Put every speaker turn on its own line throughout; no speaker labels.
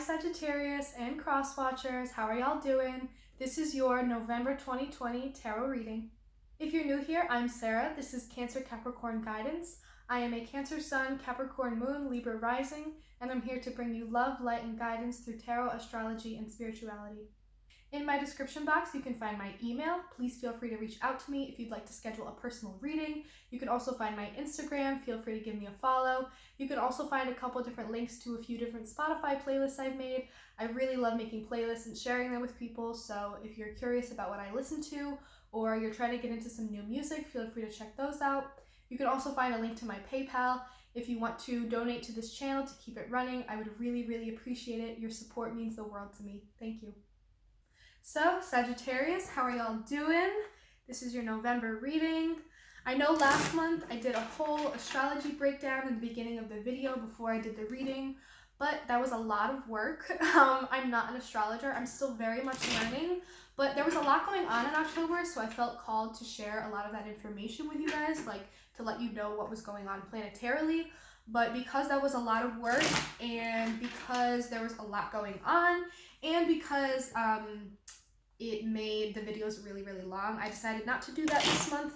Sagittarius and cross watchers, how are y'all doing? This is your November 2020 tarot reading. If you're new here, I'm Sarah. This is Cancer Capricorn guidance. I am a Cancer Sun, Capricorn Moon, Libra rising, and I'm here to bring you love, light, and guidance through tarot, astrology, and spirituality. In my description box, you can find my email. Please feel free to reach out to me if you'd like to schedule a personal reading. You can also find my Instagram. Feel free to give me a follow. You can also find a couple different links to a few different Spotify playlists I've made. I really love making playlists and sharing them with people, so if you're curious about what I listen to or you're trying to get into some new music, feel free to check those out. You can also find a link to my PayPal. If you want to donate to this channel to keep it running, I would really appreciate it. Your support means the world to me. Thank you. So, Sagittarius, how are y'all doing? This is your November reading. I know last month I did a whole astrology breakdown in the beginning of the video before I did the reading, but that was a lot of work. I'm not an astrologer. I'm still very much learning, but there was a lot going on in October, so I felt called to share a lot of that information with you guys, like to let you know what was going on planetarily. But because that was a lot of work, and because there was a lot going on, and because it made the videos really long, I decided not to do that this month.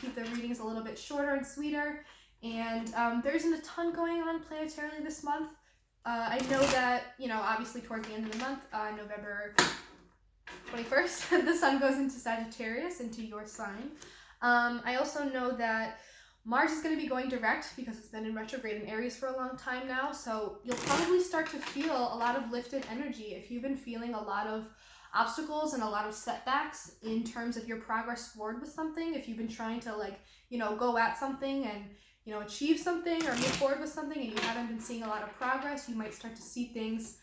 Keep the readings a little bit shorter and sweeter. And there isn't a ton going on planetarily this month. I know that, obviously towards the end of the month, November 21st, the sun goes into Sagittarius, into your sign. I also know that Mars is going to be going direct because it's been in retrograde in Aries for a long time now, so you'll probably start to feel a lot of lifted energy if you've been feeling a lot of obstacles and a lot of setbacks in terms of your progress forward with something. If you've been trying to go at something and achieve something or move forward with something and you haven't been seeing a lot of progress, you might start to see things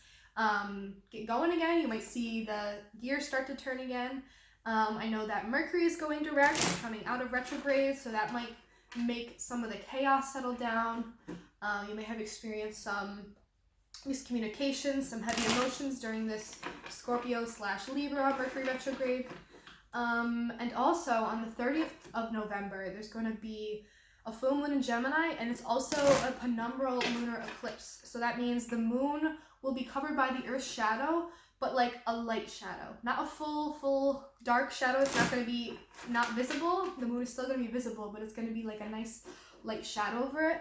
get going again. You might see the gears start to turn again. I know that Mercury is going direct, coming out of retrograde, so that might make some of the chaos settle down. You may have experienced some miscommunications, some heavy emotions during this Scorpio/Libra Mercury retrograde. And also on the 30th of November, there's going to be a full moon in Gemini, and it's also a penumbral lunar eclipse. So that means the moon will be covered by the Earth's shadow, but like a light shadow, not a full dark shadow. It's not going to be not visible. The moon is still going to be visible, but it's going to be like a nice light shadow over it.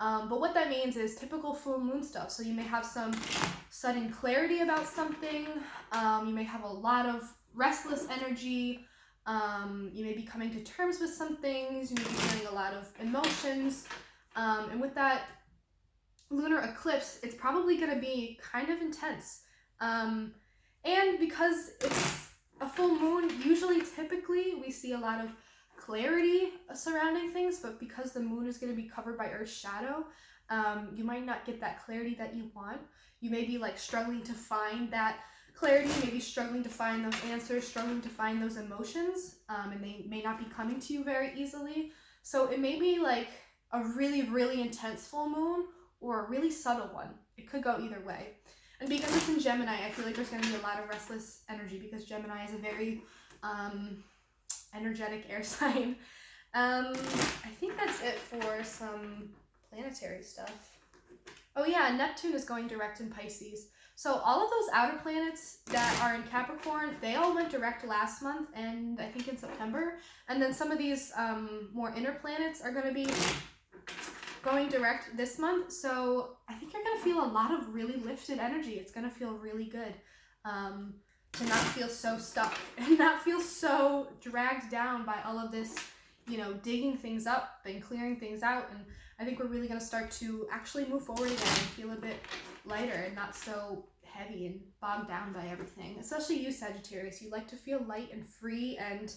But what that means is typical full moon stuff. So you may have some sudden clarity about something. You may have a lot of restless energy. You may be coming to terms with some things. You may be feeling a lot of emotions. And with that lunar eclipse, it's probably going to be kind of intense. And because it's a full moon, typically we see a lot of clarity surrounding things, but because the moon is going to be covered by Earth's shadow, you might not get that clarity that you want. You may be struggling to find that clarity, maybe struggling to find those answers, struggling to find those emotions, and they may not be coming to you very easily. So it may be like a really intense full moon or a really subtle one. It could go either way. And because it's in Gemini, I feel like there's going to be a lot of restless energy because Gemini is a very energetic air sign. I think that's it for some planetary stuff. Oh yeah, Neptune is going direct in Pisces. So all of those outer planets that are in Capricorn, they all went direct last month and I think in September. And then some of these more inner planets are going to be going direct this month. So I think you're going to feel a lot of really lifted energy. It's going to feel really good to not feel so stuck and not feel so dragged down by all of this, digging things up and clearing things out. And I think we're really going to start to actually move forward again and feel a bit lighter and not so heavy and bogged down by everything. Especially you, Sagittarius. You like to feel light and free and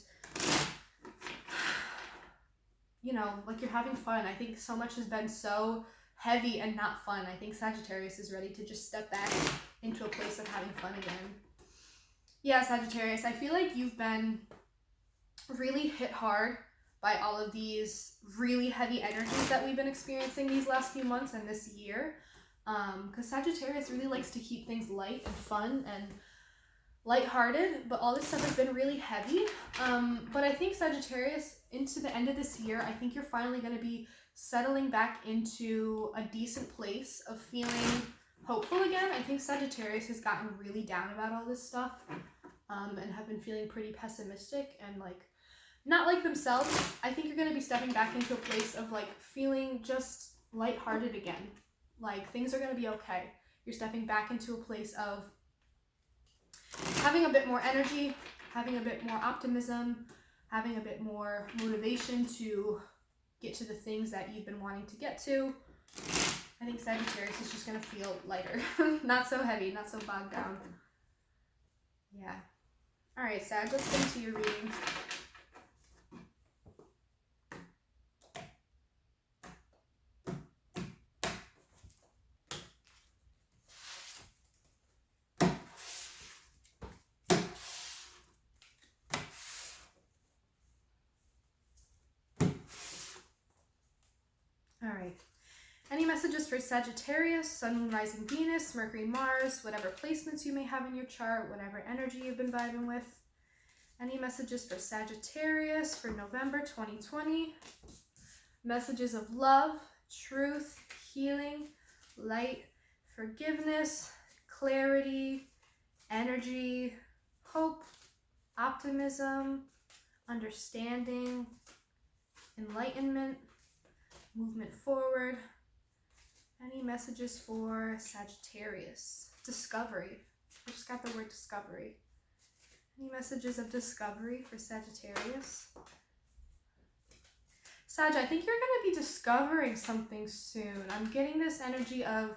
like you're having fun. I think so much has been so heavy and not fun. I think Sagittarius is ready to just step back into a place of having fun again. Yeah, Sagittarius, I feel like you've been really hit hard by all of these really heavy energies that we've been experiencing these last few months and this year. Because Sagittarius really likes to keep things light and fun and lighthearted, but all this stuff has been really heavy. But I think Sagittarius, into the end of this year, I think you're finally going to be settling back into a decent place of feeling hopeful again. I think Sagittarius has gotten really down about all this stuff and have been feeling pretty pessimistic and like not like themselves. I think you're going to be stepping back into a place of like feeling just lighthearted again. Like things are going to be okay. You're stepping back into a place of having a bit more energy, having a bit more optimism, having a bit more motivation to get to the things that you've been wanting to get to. I think Sagittarius is just going to feel lighter. Not so heavy, not so bogged down. Yeah. All right, Sag, let's get into your reading. All right. Any messages for Sagittarius, Sun, Moon, Rising, Venus, Mercury, Mars, whatever placements you may have in your chart, whatever energy you've been vibing with. Any messages for Sagittarius for November 2020? Messages of love, truth, healing, light, forgiveness, clarity, energy, hope, optimism, understanding, enlightenment, movement forward. Any messages for Sagittarius? Discovery. I just got the word discovery. Any messages of discovery for Sagittarius? Sag, I think you're going to be discovering something soon. I'm getting this energy of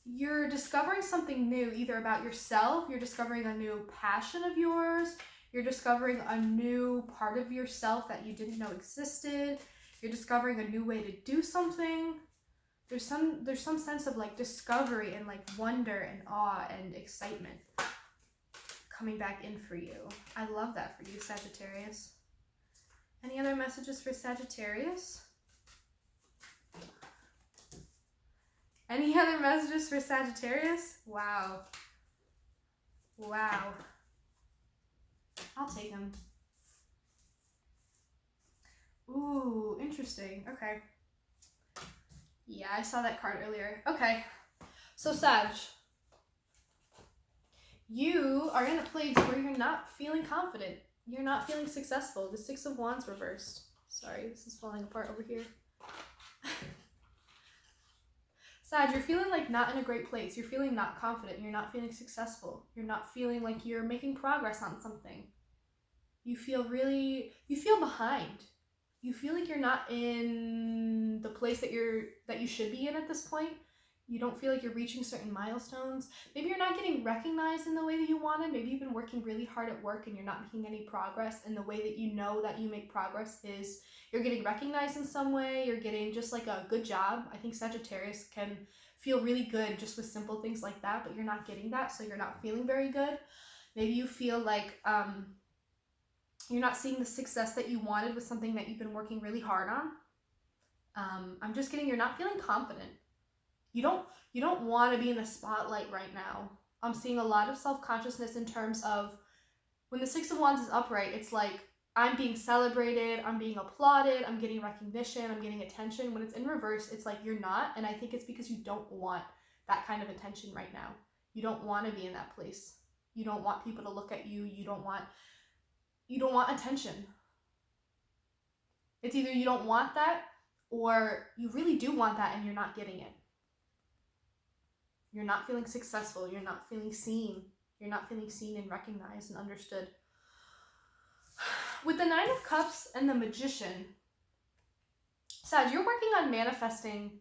you're discovering something new, either about yourself, you're discovering a new passion of yours, you're discovering a new part of yourself that you didn't know existed, you're discovering a new way to do something. There's some sense of like discovery and like wonder and awe and excitement coming back in for you. I love that for you, Sagittarius. Any other messages for Sagittarius? Any other messages for Sagittarius? Wow. Wow. I'll take them. Ooh, interesting. Okay. Yeah, I saw that card earlier. Okay. So, Sag, you are in a place where you're not feeling confident. You're not feeling successful. The Six of Wands reversed. Sorry, this is falling apart over here. Sag, you're feeling like not in a great place. You're feeling not confident. You're not feeling successful. You're not feeling like you're making progress on something. You feel behind. You feel like you're not in the place that you should be in at this point. You don't feel like you're reaching certain milestones. Maybe you're not getting recognized in the way that you wanted. Maybe you've been working really hard at work and you're not making any progress. And the way that you know that you make progress is you're getting recognized in some way. You're getting just like a good job. I think Sagittarius can feel really good just with simple things like that, but you're not getting that, so you're not feeling very good. Maybe you feel like you're not seeing the success that you wanted with something that you've been working really hard on. I'm just getting you're not feeling confident. You don't want to be in the spotlight right now. I'm seeing a lot of self-consciousness in terms of when the Six of Wands is upright, it's like I'm being celebrated, I'm being applauded, I'm getting recognition, I'm getting attention. When it's in reverse, it's like you're not, and I think it's because you don't want that kind of attention right now. You don't want to be in that place. You don't want people to look at you. You don't want attention. It's either you don't want that or you really do want that and you're not getting it. You're not feeling successful. You're not feeling seen. You're not feeling seen and recognized and understood. With the Nine of Cups and the Magician, Sag, you're working on manifesting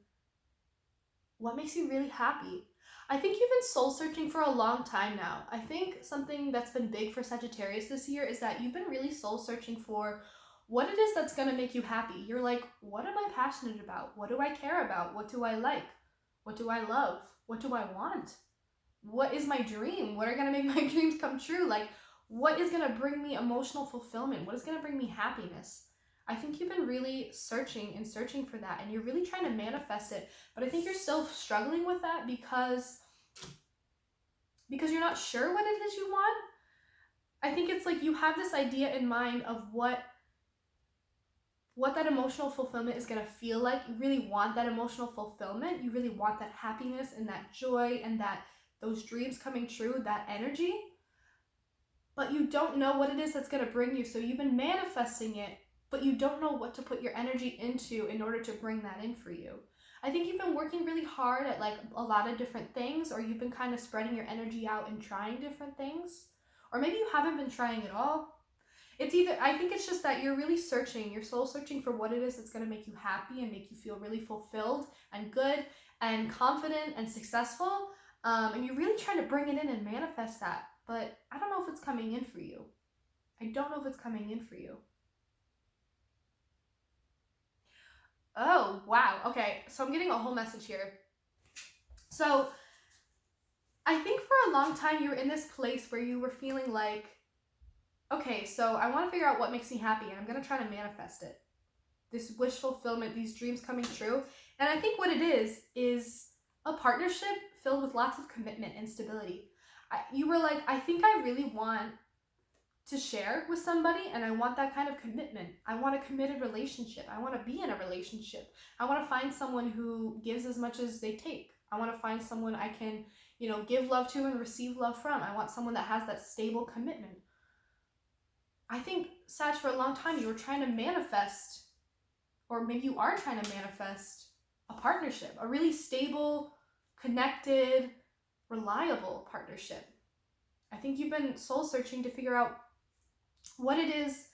what makes you really happy. I think you've been soul searching for a long time now. I think something that's been big for Sagittarius this year is that you've been really soul searching for what it is that's going to make you happy. You're like, what am I passionate about? What do I care about? What do I like? What do I love? What do I want? What is my dream? What are going to make my dreams come true? Like, what is going to bring me emotional fulfillment? What is going to bring me happiness? I think you've been really searching for that, and you're really trying to manifest it, but I think you're still struggling with that because you're not sure what it is you want. I think it's like you have this idea in mind of what what that emotional fulfillment is going to feel like. You really want that emotional fulfillment. You really want that happiness and that joy and that those dreams coming true, that energy. But you don't know what it is that's going to bring you. So you've been manifesting it, but you don't know what to put your energy into in order to bring that in for you. I think you've been working really hard at like a lot of different things, or you've been kind of spreading your energy out and trying different things, or maybe you haven't been trying at all. It's either, I think it's just that you're really searching, your soul searching for what it is that's going to make you happy and make you feel really fulfilled and good and confident and successful. And you're really trying to bring it in and manifest that. But I don't know if it's coming in for you. I don't know if it's coming in for you. Oh, wow. Okay, so I'm getting a whole message here. So I think for a long time you were in this place where you were feeling like, okay, so I want to figure out what makes me happy and I'm going to try to manifest it. This wish fulfillment, these dreams coming true. And I think what it is a partnership filled with lots of commitment and stability. You were like, I think I really want to share with somebody and I want that kind of commitment. I want a committed relationship. I want to be in a relationship. I want to find someone who gives as much as they take. I want to find someone I can, give love to and receive love from. I want someone that has that stable commitment. I think, Sag, for a long time you were trying to manifest, or maybe you are trying to manifest a partnership, a really stable, connected, reliable partnership. I think you've been soul searching to figure out what it is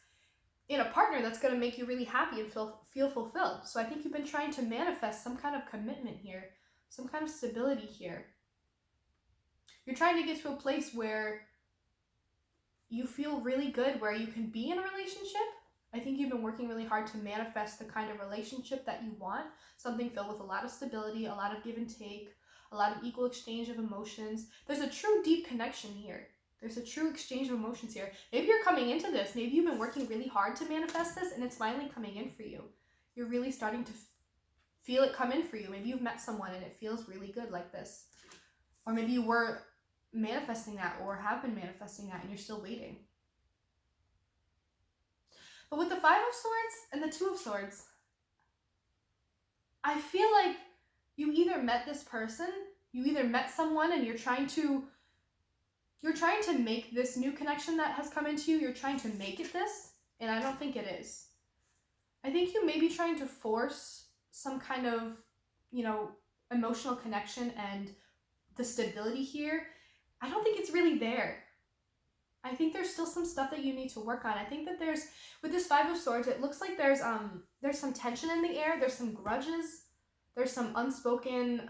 in a partner that's going to make you really happy and feel fulfilled. So I think you've been trying to manifest some kind of commitment here, some kind of stability here. You're trying to get to a place where you feel really good, where you can be in a relationship. I think you've been working really hard to manifest the kind of relationship that you want, something filled with a lot of stability, a lot of give and take, a lot of equal exchange of emotions. There's a true deep connection here. There's a true exchange of emotions here. Maybe you're coming into this. Maybe you've been working really hard to manifest this and it's finally coming in for you. You're really starting to feel it come in for you. Maybe you've met someone and it feels really good like this. Or maybe you were manifesting that or have been manifesting that and you're still waiting. But with the Five of Swords and the Two of Swords, I feel like you either met this person, you either met someone and you're trying to make this new connection that has come into you, you're trying to make it this, and I don't think it is. I think you may be trying to force some kind of, emotional connection and the stability here. I don't think it's really there. I think there's still some stuff that you need to work on. I think that with this Five of Swords, it looks like there's some tension in the air, there's some grudges, there's some unspoken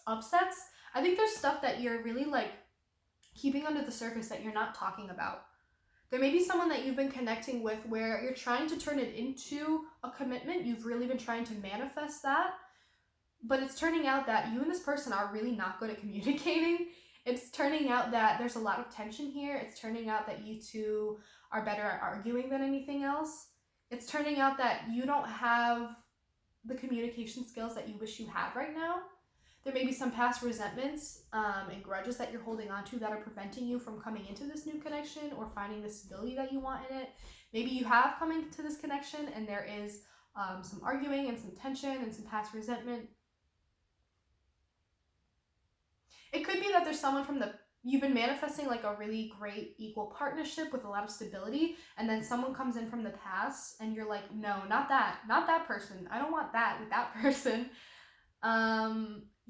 upsets. I think there's stuff that you're really keeping under the surface that you're not talking about. There may be someone that you've been connecting with where you're trying to turn it into a commitment. You've really been trying to manifest that, but it's turning out that you and this person are really not good at communicating. It's turning out that there's a lot of tension here. It's turning out that you two are better at arguing than anything else. It's turning out that you don't have the communication skills that you wish you had right now. There may be some past resentments and grudges that you're holding on to that are preventing you from coming into this new connection or finding the stability that you want in it. Maybe you have come into this connection and there is some arguing and some tension and some past resentment. It could be that there's someone you've been manifesting a really great equal partnership with a lot of stability, and then someone comes in from the past and you're like, no, not that person. I don't want that with that person.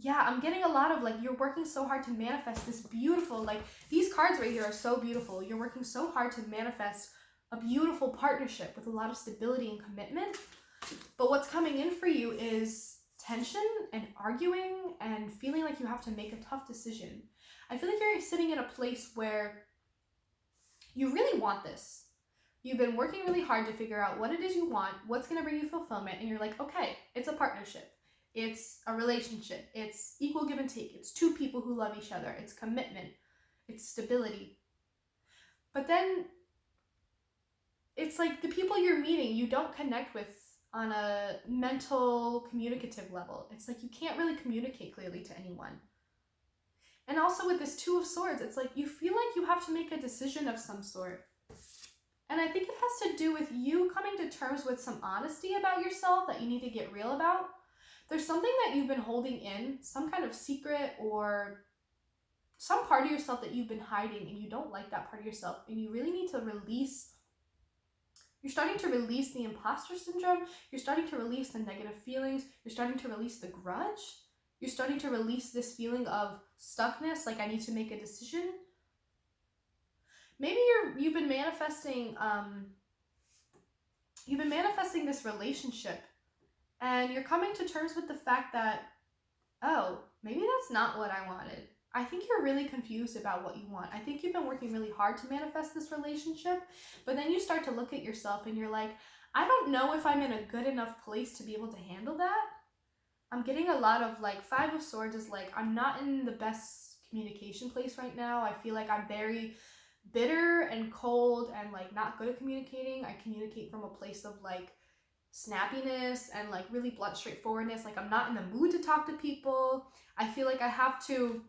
Yeah, I'm getting a lot of you're working so hard to manifest this beautiful, these cards right here are so beautiful. You're working so hard to manifest a beautiful partnership with a lot of stability and commitment. But what's coming in for you is tension and arguing and feeling like you have to make a tough decision. I feel like you're sitting in a place where you really want this. You've been working really hard to figure out what it is you want, what's going to bring you fulfillment, and you're like, okay, it's a partnership. It's a relationship. It's equal give and take. It's two people who love each other. It's commitment. It's stability. But then it's the people you're meeting, you don't connect with on a mental communicative level. It's you can't really communicate clearly to anyone. And also with this Two of Swords, it's you feel like you have to make a decision of some sort. And I think it has to do with you coming to terms with some honesty about yourself that you need to get real about. There's something that you've been holding in, some kind of secret or some part of yourself that you've been hiding, and you don't like that part of yourself, and you really need to release. You're starting to release the imposter syndrome. You're starting to release the negative feelings. You're starting to release the grudge. You're starting to release this feeling of stuckness, like I need to make a decision. Maybe you've been manifesting this relationship, and you're coming to terms with the fact that, oh, maybe that's not what I wanted. I think you're really confused about what you want. I think you've been working really hard to manifest this relationship, but then you start to look at yourself and you're like, I don't know if I'm in a good enough place to be able to handle that. I'm getting a lot of like 5 of Swords is like, I'm not in the best communication place right now. I feel like I'm very bitter and cold and like not good at communicating. I communicate from a place of like snappiness and like really blunt straightforwardness. Like I'm not in the mood to talk to people. I feel like I have to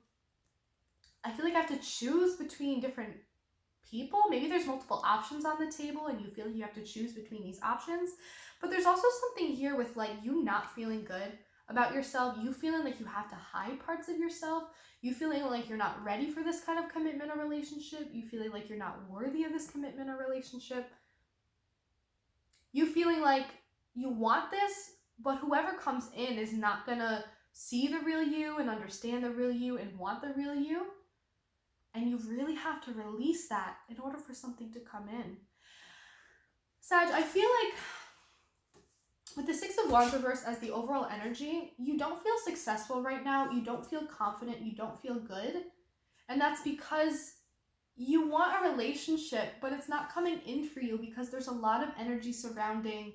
choose between different people. Maybe there's multiple options on the table and you feel like you have to choose between these options. But there's also something here with like you not feeling good about yourself, you feeling like you have to hide parts of yourself, you feeling like you're not ready for this kind of commitment or relationship, you feeling like you're not worthy of this commitment or relationship, you feeling like you want this, but whoever comes in is not gonna see the real you and understand the real you and want the real you. And you really have to release that in order for something to come in. Sag, I feel like with the 6 of Wands reversed as the overall energy, you don't feel successful right now. You don't feel confident. You don't feel good. And that's because you want a relationship, but it's not coming in for you because there's a lot of energy surrounding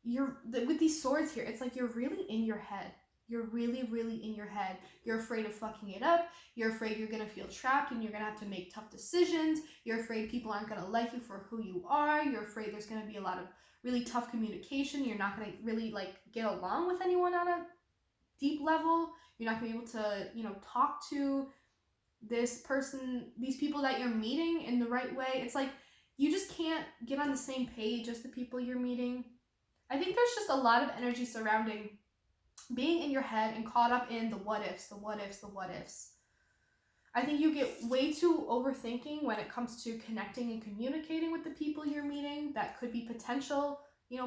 with these swords here. It's like you're really in your head. You're really, really in your head. You're afraid of fucking it up. You're afraid you're going to feel trapped and you're going to have to make tough decisions. You're afraid people aren't going to like you for who you are. You're afraid there's going to be a lot of really tough communication. You're not going to really like get along with anyone on a deep level. You're not going to be able to, talk to this person, these people that you're meeting in the right way. It's like you just can't get on the same page as the people you're meeting. I think there's just a lot of energy surrounding being in your head and caught up in the what ifs, the what ifs, the what ifs. I think you get way too overthinking when it comes to connecting and communicating with the people you're meeting that could be potential,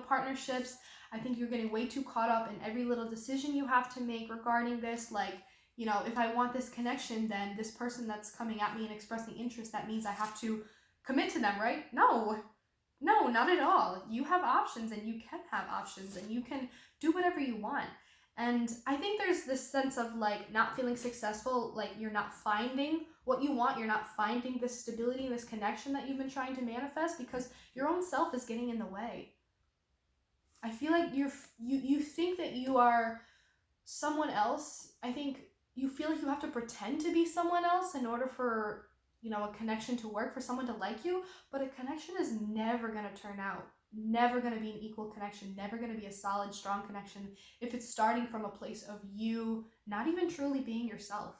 partnerships. I think you're getting way too caught up in every little decision you have to make regarding this. Like, if I want this connection, then this person that's coming at me and expressing interest, that means I have to commit to them, right? No, not at all. You have options and you can have options and you can do whatever you want. And I think there's this sense of like not feeling successful, like you're not finding what you want, you're not finding this stability, this connection that you've been trying to manifest because your own self is getting in the way. I feel like you think that you are someone else. I think you feel like you have to pretend to be someone else in order for, a connection to work, for someone to like you, but a connection is never going to turn out. Never going to be an equal connection, never going to be a solid, strong connection if it's starting from a place of you not even truly being yourself.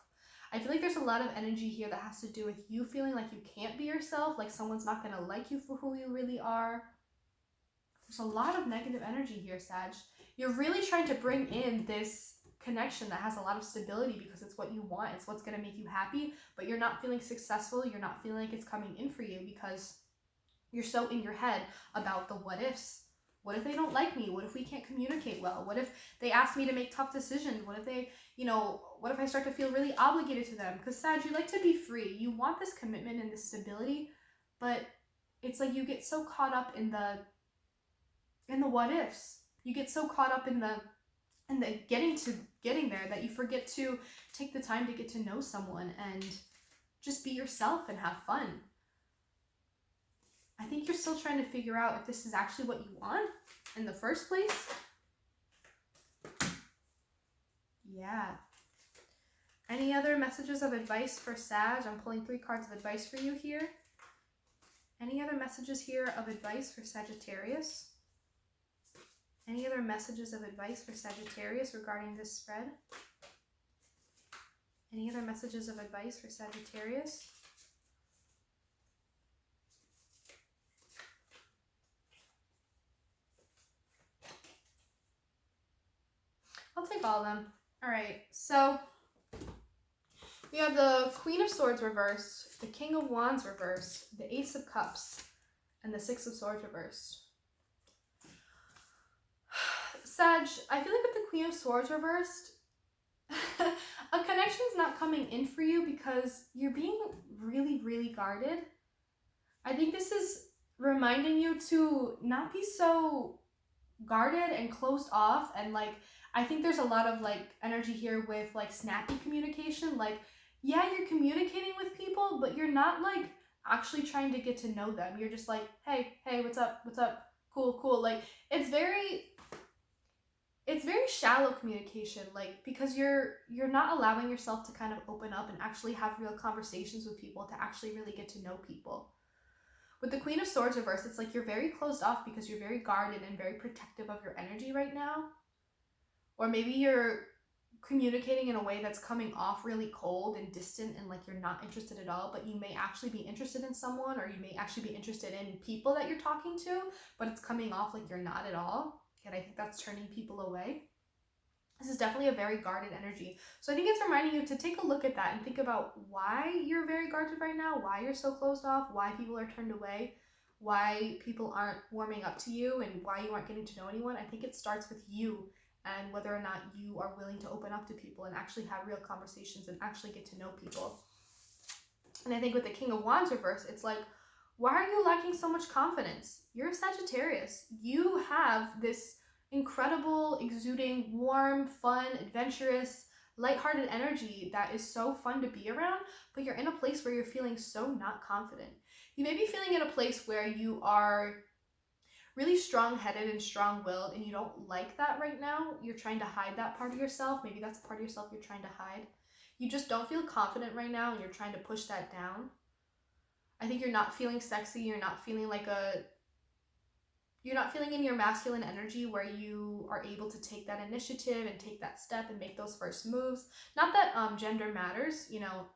I feel like there's a lot of energy here that has to do with you feeling like you can't be yourself, like someone's not going to like you for who you really are. There's a lot of negative energy here, Sag. You're really trying to bring in this connection that has a lot of stability because it's what you want, it's what's going to make you happy, but you're not feeling successful, you're not feeling like it's coming in for you because you're so in your head about the what ifs. What if they don't like me? What if we can't communicate well? What if they ask me to make tough decisions? What if they, what if I start to feel really obligated to them? Because Sag, you like to be free. You want this commitment and this stability, but it's like you get so caught up in the what ifs. You get so caught up in the getting there that you forget to take the time to get to know someone and just be yourself and have fun. I think you're still trying to figure out if this is actually what you want in the first place. Yeah. Any other messages of advice for Sag? I'm pulling 3 cards of advice for you here. Any other messages here of advice for Sagittarius? Any other messages of advice for Sagittarius regarding this spread? Any other messages of advice for Sagittarius? I'll take all of them. All right, so we have the Queen of Swords reversed, the King of Wands reversed, the Ace of Cups, and the Six of Swords reversed. Sag, I feel like with the Queen of Swords reversed, a connection's not coming in for you because you're being really, really guarded. I think this is reminding you to not be so guarded and closed off, and like I think there's a lot of like energy here with like snappy communication. Like, yeah, you're communicating with people, but you're not like actually trying to get to know them. You're just like, hey, what's up, cool. Like it's very shallow communication, like because you're not allowing yourself to kind of open up and actually have real conversations with people, to actually really get to know people. With the Queen of Swords reversed, it's like you're very closed off because you're very guarded and very protective of your energy right now. Or maybe you're communicating in a way that's coming off really cold and distant and like you're not interested at all, but you may actually be interested in someone, or you may actually be interested in people that you're talking to, but it's coming off like you're not at all. And I think that's turning people away. This is definitely a very guarded energy. So I think it's reminding you to take a look at that and think about why you're very guarded right now, why you're so closed off, why people are turned away, why people aren't warming up to you, and why you aren't getting to know anyone. I think it starts with you and whether or not you are willing to open up to people and actually have real conversations and actually get to know people. And I think with the King of Wands reverse, it's like, why are you lacking so much confidence? You're a Sagittarius. You have this incredible, exuding, warm, fun, adventurous, lighthearted energy that is so fun to be around, but you're in a place where you're feeling so not confident. You may be feeling in a place where you are really strong-headed and strong-willed, and you don't like that right now. You're trying to hide that part of yourself. Maybe that's a part of yourself you're trying to hide. You just don't feel confident right now, and you're trying to push that down. I think you're not feeling sexy. You're not feeling in your masculine energy where you are able to take that initiative and take that step and make those first moves. Not that gender matters,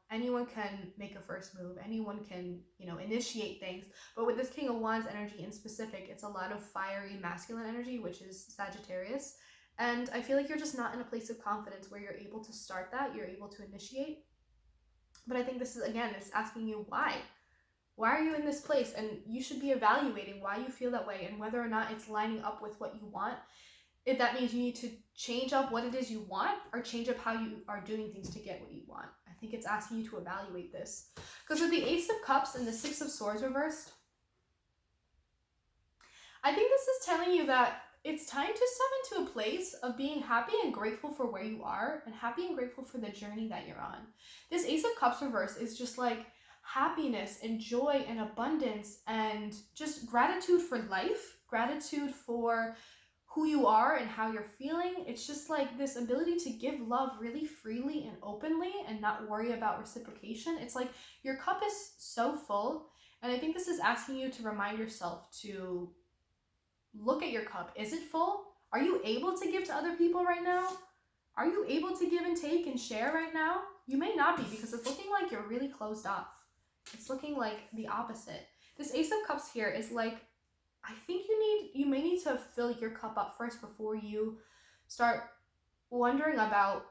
anyone can make a first move, anyone can, initiate things. But with this King of Wands energy in specific, it's a lot of fiery masculine energy, which is Sagittarius. And I feel like you're just not in a place of confidence where you're able to start that, you're able to initiate. But I think this is, again, it's asking you why. Why are you in this place? And you should be evaluating why you feel that way and whether or not it's lining up with what you want. If that means you need to change up what it is you want or change up how you are doing things to get what you want. I think it's asking you to evaluate this. Because with the Ace of Cups and the Six of Swords reversed, I think this is telling you that it's time to step into a place of being happy and grateful for where you are and happy and grateful for the journey that you're on. This Ace of Cups reverse is just like happiness and joy and abundance and just gratitude for life, gratitude for who you are and how you're feeling. It's just like this ability to give love really freely and openly and not worry about reciprocation. It's like your cup is so full, and I think this is asking you to remind yourself to look at your cup. Is it full? Are you able to give to other people right now? Are you able to give and take and share right now? You may not be, because it's looking like you're really closed off. It's looking like the opposite. This Ace of Cups here is like, I think you may need to fill your cup up first before you start wondering about,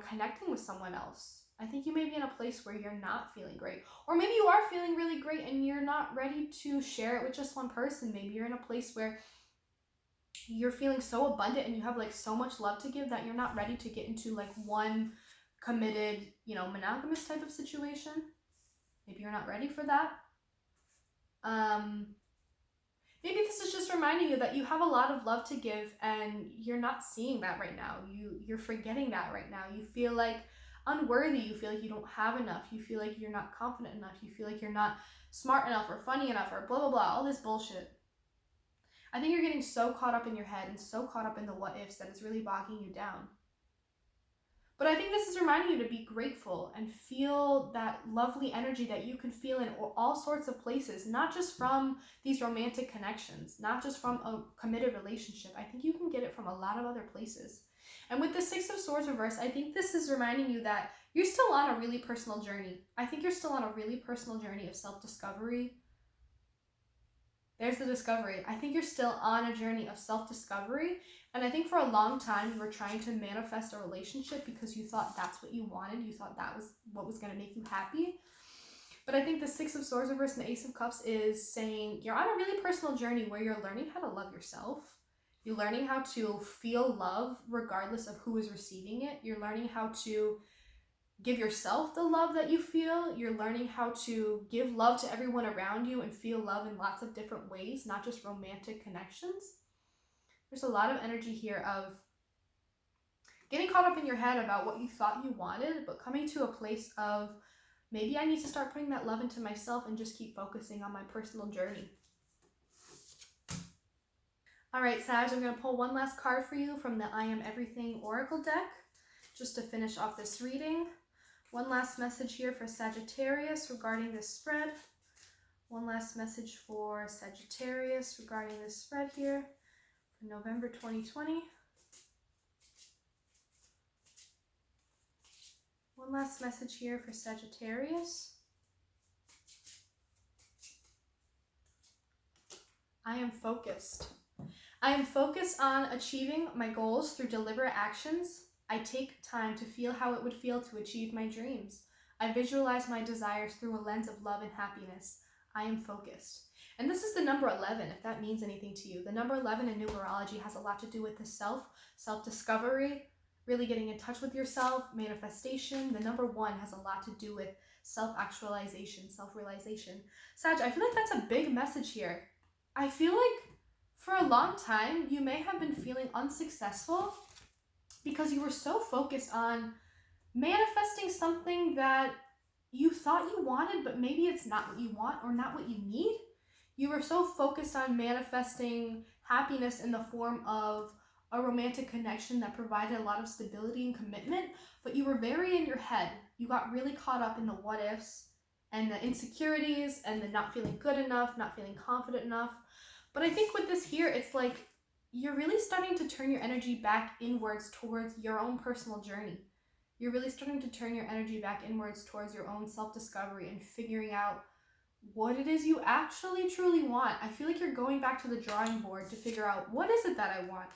connecting with someone else. I think you may be in a place where you're not feeling great. Or maybe you are feeling really great and you're not ready to share it with just one person. Maybe you're in a place where you're feeling so abundant and you have like so much love to give that you're not ready to get into like one committed, monogamous type of situation. Maybe you're not ready for that. Maybe this is just reminding you that you have a lot of love to give and you're not seeing that right now. You're forgetting that right now. You feel like unworthy. You feel like you don't have enough. You feel like you're not confident enough. You feel like you're not smart enough or funny enough or blah, blah, blah, all this bullshit. I think you're getting so caught up in your head and so caught up in the what ifs that it's really bogging you down. But I think this is reminding you to be grateful and feel that lovely energy that you can feel in all sorts of places, not just from these romantic connections, not just from a committed relationship. I think you can get it from a lot of other places. And with the Six of Swords reverse, I think this is reminding you that you're still on a really personal journey. I think you're still on a really personal journey of self-discovery. There's the discovery. I think you're still on a journey of self-discovery, And I think for a long time you were trying to manifest a relationship because you thought that's what you wanted. You thought that was what was going to make you happy. But I think the Six of Swords reversed and the Ace of Cups is saying you're on a really personal journey where you're learning how to love yourself. You're learning how to feel love regardless of who is receiving it. You're learning how to give yourself the love that you feel. You're learning how to give love to everyone around you and feel love in lots of different ways, not just romantic connections. There's a lot of energy here of getting caught up in your head about what you thought you wanted, but coming to a place of maybe I need to start putting that love into myself and just keep focusing on my personal journey. All right, Sag, I'm going to pull one last card for you from the I Am Everything Oracle deck, just to finish off this reading. One last message here for Sagittarius regarding this spread. One last message for Sagittarius regarding this spread here for November 2020. One last message here for Sagittarius. I am focused. I am focused on achieving my goals through deliberate actions. I take time to feel how it would feel to achieve my dreams. I visualize my desires through a lens of love and happiness. I am focused. And this is the number 11, if that means anything to you. The number 11 in numerology has a lot to do with the self-discovery, really getting in touch with yourself, manifestation. The number 1 has a lot to do with self-actualization, self-realization. Sag, I feel like that's a big message here. I feel like for a long time, you may have been feeling unsuccessful because you were so focused on manifesting something that you thought you wanted, but maybe it's not what you want or not what you need. You were so focused on manifesting happiness in the form of a romantic connection that provided a lot of stability and commitment, but you were very in your head. You got really caught up in the what ifs and the insecurities and the not feeling good enough, not feeling confident enough. But I think with this here, it's like you're really starting to turn your energy back inwards towards your own personal journey. You're really starting to turn your energy back inwards towards your own self-discovery and figuring out what it is you actually truly want. I feel like you're going back to the drawing board to figure out, what is it that I want?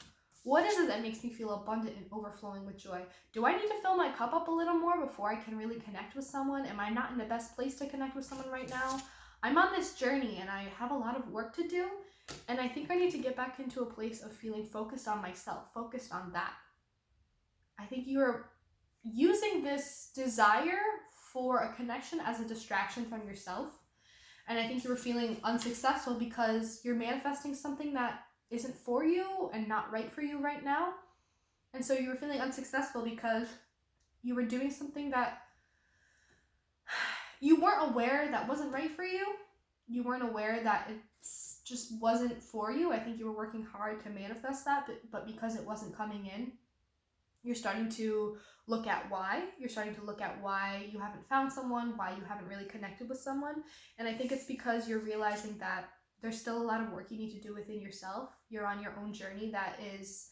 What is it that makes me feel abundant and overflowing with joy? Do I need to fill my cup up a little more before I can really connect with someone? Am I not in the best place to connect with someone right now? I'm on this journey and I have a lot of work to do. And I think I need to get back into a place of feeling focused on myself, focused on that. I think you're using this desire for a connection as a distraction from yourself. And I think you were feeling unsuccessful because you're manifesting something that isn't for you and not right for you right now. And so you were feeling unsuccessful because you were doing something that you weren't aware that wasn't right for you. You weren't aware that it just wasn't for you. I think you were working hard to manifest that, but because it wasn't coming in, you're starting to look at why. You're starting to look at why you haven't found someone, why you haven't really connected with someone. And I think it's because you're realizing that there's still a lot of work you need to do within yourself. You're on your own journey that is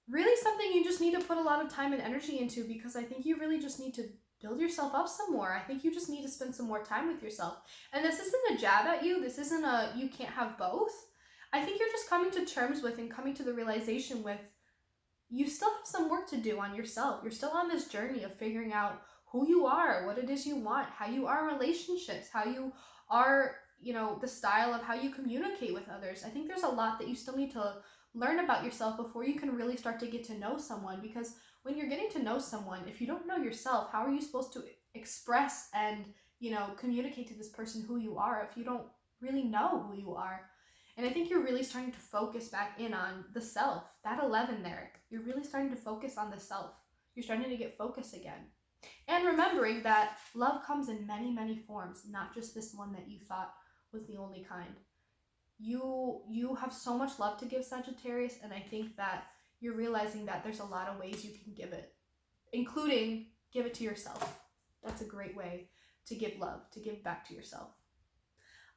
really something you just need to put a lot of time and energy into, because I think you really just need to build yourself up some more. I think you just need to spend some more time with yourself. And this isn't a jab at you. This isn't a you can't have both. I think you're just coming to terms with and coming to the realization with you still have some work to do on yourself. You're still on this journey of figuring out who you are, what it is you want, how you are in relationships, how you are, the style of how you communicate with others. I think there's a lot that you still need to learn about yourself before you can really start to get to know someone. Because when you're getting to know someone, if you don't know yourself, how are you supposed to express and, communicate to this person who you are if you don't really know who you are? And I think you're really starting to focus back in on the self. That 11 there, you're really starting to focus on the self. You're starting to get focused again. And remembering that love comes in many, many forms, not just this one that you thought was the only kind. You have so much love to give, Sagittarius, and I think that you're realizing that there's a lot of ways you can give it, including give it to yourself. That's a great way to give love, to give back to yourself.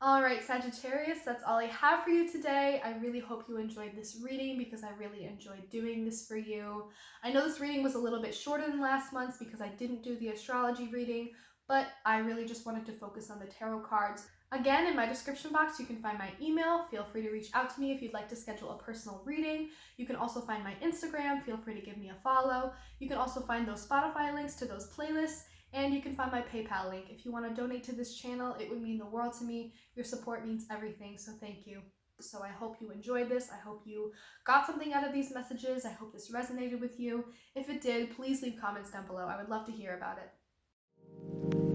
All right, Sagittarius, that's all I have for you today. I really hope you enjoyed this reading because I really enjoyed doing this for you. I know this reading was a little bit shorter than last month's because I didn't do the astrology reading, but I really just wanted to focus on the tarot cards. Again, in my description box, you can find my email. Feel free to reach out to me if you'd like to schedule a personal reading. You can also find my Instagram. Feel free to give me a follow. You can also find those Spotify links to those playlists, and you can find my PayPal link. If you want to donate to this channel, it would mean the world to me. Your support means everything, so thank you. So I hope you enjoyed this. I hope you got something out of these messages. I hope this resonated with you. If it did, please leave comments down below. I would love to hear about it.